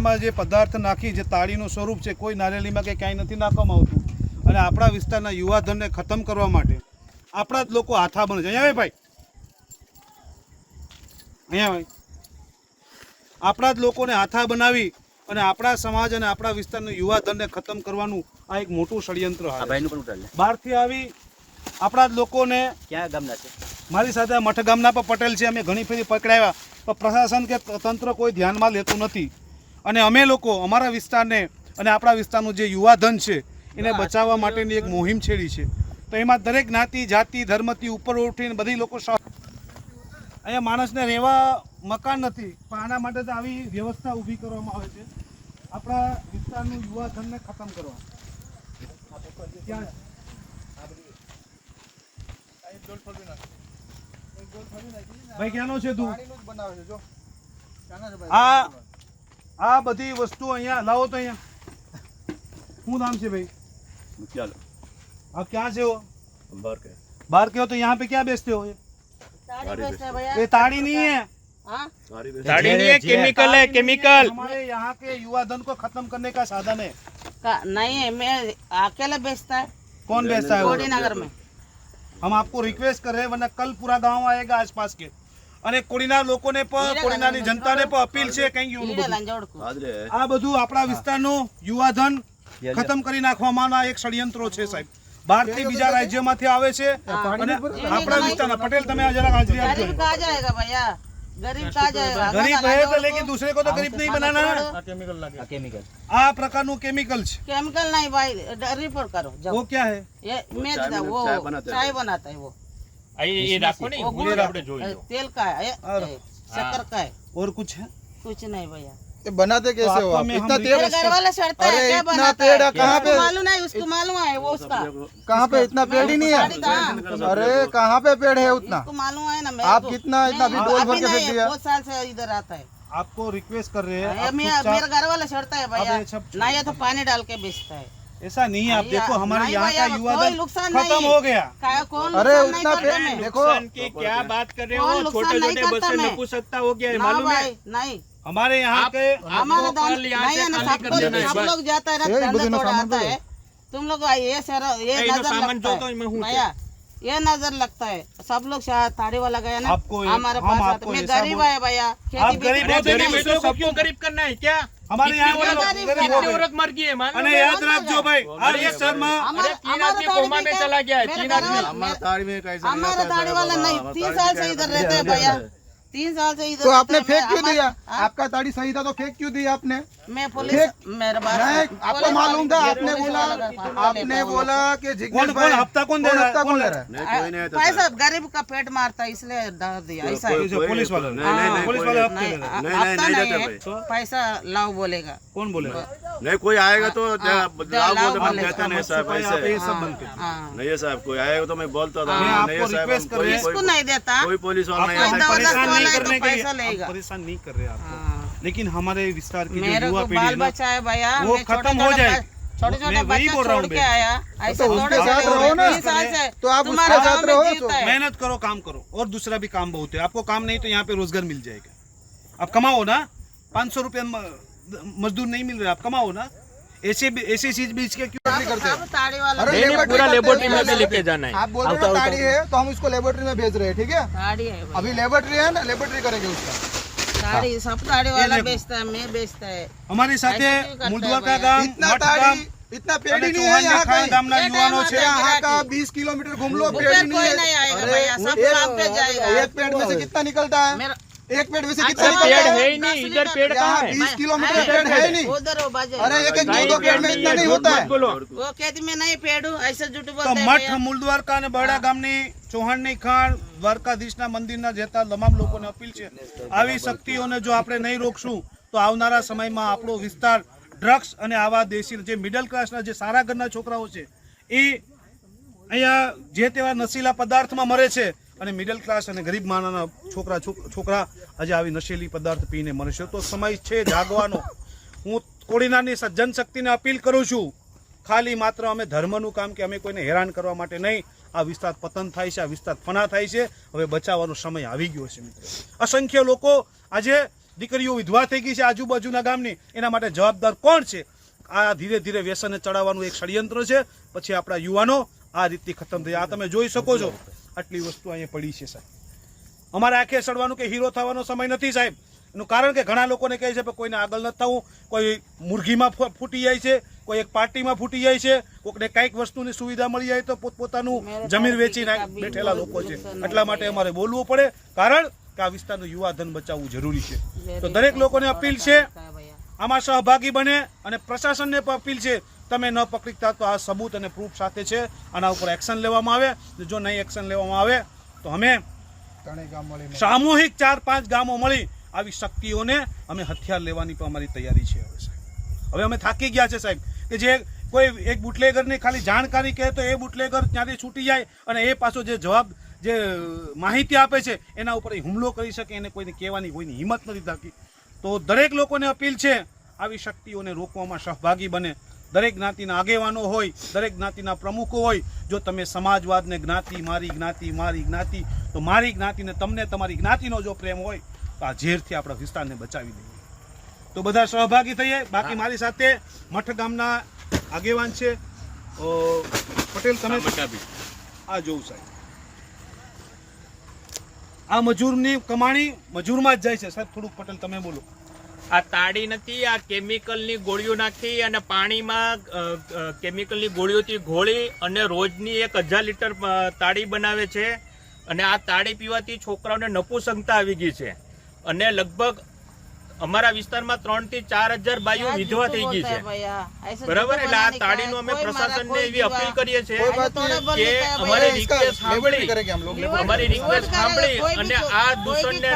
વિસ્તારમાં જે પદાર્થ નાખી જે તાળીનું સ્વરૂપ છે કોઈ નારેલીમાં કે ક્યાંય નથી નાખવામાં આવતું અને આપણા વિસ્તારના યુવાધનને ખતમ કરવા માટે આપણા જ લોકો હાથા બને છે. અહીંયા ભાઈ અહીંયા ભાઈ આપણા જ લોકોને હાથા બનાવી અને આપણા સમાજ અને આપણા વિસ્તારના યુવાધનને ખતમ કરવાનું આ એક મોટું ષડયંત્ર બહારથી આવી આપણા જ લોકોને ક્યાં ગામના છે મારી સાથે મઠ ગામના પણ પટેલ છે. અમે ઘણી ફેરી પકડાવ્યા પણ પ્રશાસન કે તંત્ર કોઈ ધ્યાનમાં લેતું નથી અને અમે લોકો અમારા વિસ્તારને અને આપણા વિસ્તારનું જે યુવાધન છે એને બચાવવા માટેની એક મુહિમ છેડી છે. તો એમાં દરેક જ્ઞાતિ જાતિ ધર્મથી ઉપર ઉઠીને બધી લોકો અહીંયા માણસને રહેવા મકાન નથી પણ આના માટે તો આવી વ્યવસ્થા ઊભી કરવામાં આવે છે આપણા વિસ્તારનું યુવાધનને ખતમ કરવા. ભાઈ ક્યાંનો છે તું? આ બધી વસ્તુ અહીંયા લાવો તો અહીંયા શું નામ છે भाई? चलो आप कहाँ से हो? बाहर के हो तो यहाँ पे क्या बेचते हो? भैया ये ताड़ी नहीं है, ताड़ी नहीं है, केमिकल है, केमिकल. हमारे यहाँ के युवाधन को खत्म करने का साधन है. नहीं है, मैं अकेले बेचता है. कौन बेचता है? कोडी नगर में. हम आपको रिक्वेस्ट कर रहे हैं वरना कल पूरा गांव आएगा आसपास के અને કોડીના લોકોને પણ કોડીનાની જનતાને પણ અપીલ છે કઈ આ બધું આપણા વિસ્તારનું યુવાધન ખતમ કરી નાખવામાંના એક ષડયંત્રો છે સાહેબ. બહારથી બીજા રાજ્યમાંથી આવે છે અને આપણા વિસ્તારના પટેલ તમે જરા હાજરી આપજો. गरीब कहाँ जाएगा भैया? गरीब कहाँ जाएगा? गरीब है तो लेकिन दूसरे को तो गरीब नहीं बनाना. केमिकल આ પ્રકારનું કેમિકલ છે. केमिकल नहीं भाई, रिपोर्ट करो. वो क्या है? ये मैं वो चाय बनाता है वो. ये રાખો ને वो આપણે જોઈ લો. तेल का है, शक्कर का है. और कुछ है? कुछ नहीं भैया. ये बनाते कैसे हो आप? इतना तेल मेरे घर वाले सड़ता है, क्या इतना बनाता पेड़ है? कहाँ पे? मालूम नहीं, उसको मालूम है वो उसका. कहाँ पे इतना पेड़ ही नहीं है? अरे कहाँ पे पेड़ है उतना? उसको मालूम है ना. मेरे आप को कितना इतना नहीं, भी डोल भर अभी के फेंक नहीं, दिया? बहुत साल से इधर आता है. आपको रिक्वेस्ट कर रहे हैं ये आप मेरे घर वाले सड़ता है भैया. अब ये सब ना ये तो पानी डाल के बेचता है. ऐसा नहीं है. आप भैया, देखो हमारे नहीं यहाँ भैया, का कोई युवाधन नुकसान खत्म नहीं. हो गया. कौन अरे नुकसान नहीं उतना करता पेड़ मैं? देखो की क्या बात कर रहे कौन हो? नुकसान छोटे नहीं छोटे करता बच्चे मैं? नपुंसकता हो गया है, ना मालूम है? भाई, नहीं. हमारे यहाँ के हमारा दान कल यहाँ नहीं से है ना. खाली कर देना है, सब बस. लोग जाता है ना, ये धंधा बुद्धि थोड़ा सामान आता दो. है. तुम लोग ये सारा ये ये तो नजर सामान लगता जो तो मैं हूँ है भैया. ये नजर लगता है. सब लोग ताड़ी वाला गया ना आपको हमारे हम पास आता आपको है. मैं ऐसा गरीब बोल- है भैया. आप खेती गरीब भी हो तो गरीब नहीं, है तो सबको गरीब करना है क्या? हमारे यहाँ के लोग गरीब गरीब हो कितनी गए. औरत मर गई है मालूम અને है? યાદ રાખજો ભાઈ આ વિસ્તારમાં अरे 3 आदमी कोमा में चला गया है, 3 आदमी. हमारा दाढ़ी वाला नहीं. 3 साल से इधर रहते हैं भैया. 3 साल से इधर तो रहते आपने हैं. फेंक क्यों हमारे- दिया? हाँ? आपका ताड़ी सही था तो फेंक क्यों दिया आपने? मैं पुलिस मेरे बात नहीं, आपको मालूम था. आपने बोला कि कौन जिग्नेश कौन हफ्ता कौन दे रहा है? हफ्ता कौन कौन ले ले रहा रहा है? पैसा गरीब का पेट मारता है इसलिए डाल दिया. ऐसा है. है? पुलिस वाला हाँ, पुलिस वाले हफ्ते नहीं, ले रहे हैं. हफ्ता नहीं है. पैसा लाओ बोलेगा. कौन बोलेगा? नहीं कोई आएगा तो लाओ बोलेगा. कहता नहीं साहब आप ऐसे ये सब बंद कर. हाँ. नहीं है साहब कोई आएगा तो मैं बोलता था मैं नहीं आपको है साहब रिक्वेस्ट कर रहे हैं. इसको नहीं देता. कोई पुलिस वाला नहीं आपको है। हम जबरदस्त परेशान वाला नहीं है तो करने के लिए पैसा लेगा. हम परेशान नहीं कर रहे आपको हाँ. लेकिन हमारे विस्तार की जो मेरे युवा को पीढ़ी बाल है ना बच्चा है भैया. वो मैं खत्म हो जाए. छोटे छोटे मैं वही बच्चे बोल रहा हूँ छोड़ के बेटा. आया. ऐसे तो उसके थोड़े साथ से रहो ना. 3 साल से तो आप तुम्हारे उसके साथ गाँव में रहो जीता तो. है. मेहनत करो काम करो और दूसरा भी काम बहुत है. आपको काम नहीं तो यहाँ पे रोजगार मिल जाएगा. आप कमाओ ना. 500 रुपये मजदूर नहीं मिल रहे. आप कमाओ ना. ऐसी चीज बीच के क्यों नहीं करते? अब ताड़ी वाला अरे नहीं, नहीं, लेबोरेटरी पूरा करते लेबोरेटरी में हैं. भी लेके जाना है. आप बोल रहे हो ना ताड़ी है तो हम इसको लेबोरेटरी में भेज रहे हैं. ठीक है, ताड़ी है भाई. अभी लेबोरेटरी है ना, लेबोरेटरी करेंगे उसका. ताड़ी सब ताड़ी वाला देखो. बेचता है. मैं बेचता है. અમારી સાથે ऐसे क्यों करते મૂળદ્વારકા हैं ગામ इतना મઠ ગામ ताड़ी इतना पेड़ અને ही नहीं है ચૌહાણના यहाँ ખાણ कहीं. ગામના ये યુવાનો टाइम છે. आता यहाँ का 20 किलोमीटर घूम लो, पेड़ ही कोई नहीं नहीं है. आएगा अरे, भैया. सब काम पे जाएगा. एक पेड़ में से कितना निकलता है? मेरा एक पेड़ में से अच्छा, कितना पेड़ निकलता है है? ही नहीं, इधर पेड़ यहाँ कहाँ है? 20 किलोमीटर पेड़ है ही नहीं. उधर वो बाजे. अरे एक एक दो पेड़ में इतना नहीं होता है. बोलो वो कहती मैं नहीं पेड़ू. ऐसे झूठ તો बोलते हैं મઠ भैया. મૂળદ્વારકા અને બરડા ગામની ચૌહાણની ખાણ દ્વારકાધીશના મંદિરના જતા તમામ લોકોને અપીલ છે આવી શક્તિઓને જો આપણે નહીં રોકશું તો આવનારા સમયમાં આપણો વિસ્તાર ડ્રગ્સ અને આવા દેશી જે મિડલ ક્લાસના જે સારા ઘરના છોકરાઓ છે એ અહીંયા જે તેવા નશીલા પદાર્થમાં મરે છે અને મિડલ ક્લાસ અને ગરીબ માનવના છોકરા આજે આવી નશીલી પદાર્થ પીને મરે છે. તો સમય છે જાગવાનો. હું કોડીનારની જનશક્તિને અપીલ કરું છું ખાલી માત્ર અમે ધર્મનું કામ કે અમે કોઈને હેરાન કરવા માટે નહીં. આ વિસ્તાર પતન થાય છે, આ વિસ્તાર ફના થાય છે. હવે બચાવવાનો સમય આવી ગયો છે મિત્રો. અસંખ્ય લોકો આજે દીકરીઓ વિધવા થઈ ગઈ છે આજુબાજુના ગામની, એના માટે જવાબદાર કોણ છે? આ ધીરે ધીરે વ્યસને ચડાવવાનું એક ષડયંત્ર છે. પછી આપણા યુવાનો આ રીતથી ખતમ થઈ. આ તમે જોઈ શકો છો આટલી વસ્તુ અહીંયા પડી છે સાહેબ. અમારે આંખે સડવાનું કે હીરો થવાનો સમય નથી સાહેબ. એનું કારણ કે ઘણા લોકોને કહે છે કે કોઈને આગળ નથી થવું, કોઈ મુરઘીમાં ફૂટી જાય છે, કોઈ એક પાર્ટીમાં ફૂટી જાય છે, કોઈને કંઈક વસ્તુની સુવિધા મળી જાય તો પોતપોતાનું જમીન વેચી બેઠેલા લોકો છે. એટલા માટે અમારે બોલવું પડે, કારણ કે આ વિસ્તારનું યુવા ધન બચાવવું જરૂરી છે. તો દરેક લોકોને અપીલ છે આમાં સહભાગી બને, અને પ્રશાસનને પણ અપીલ છે તમે ન પકડીતા તો આ સબૂત અને પ્રૂફ સાથે છે, આના ઉપર એક્શન લેવામાં આવે. જો નહીં એક્શન લેવામાં આવે તો અમે સામૂહિક 4-5 ગામો મળી આવી શક્તિઓને અમે હથિયાર લેવાની પણ અમારી તૈયારી છે. હવે સાહેબ હવે અમે થાકી ગયા છે સાહેબ, કે જે કોઈ એક બુટલેગરની ખાલી જાણકારી કહે તો એ બુટલેગર ત્યાંથી છૂટી જાય અને એ પાછો જે માહિતી આપે છે એના ઉપર હુમલો કરી શકે, એને કોઈને કહેવાની કોઈની હિંમત નથી થતી. તો દરેક લોકોને અપીલ છે આવી શક્તિઓને રોકવામાં સહભાગી બને. દરેક જ્ઞાતિના આગેવાનો હોય, દરેક જ્ઞાતિના પ્રમુખો હોય. જો તમે સમાજવાદને જ્ઞાતિ મારી જ્ઞાતિ તો મારી જ્ઞાતિને તમને તમારી જ્ઞાતિનો જો પ્રેમ હોય તો આ ઝેરથી આપણા વિસ્તારને બચાવી દઈએ. તો બધા સહભાગી થઈએ. બાકી મારી સાથે મઠ ગામના આગેવાન છે પટેલ, તમે આ જોઉં સાહેબ, આ મજૂરની કમાણી મજૂરમાં જ જાય છે સાહેબ. થોડુંક પટેલ તમે બોલો. આ તાળી નથી, આ કેમિકલની ગોળીઓ નાખી અને પાણીમાં કેમિકલની ગોળીઓથી ઘોળી અને રોજની 1000 લીટર તાળી બનાવે છે. અને આ તાળી પીવાથી છોકરાઓને નપુસંગતા આવી ગઈ છે, અને લગભગ અમારા વિસ્તારમાં 3 થી 4000 બાઈઓ વિધવા થઈ ગઈ છે. બરાબર, એટલે આ તાળીનું અમે પ્રશાસનને એવી અપીલ કરીએ છીએ કે અમારી રિક્વેસ્ટ સાંભળી અને આ દૂષણને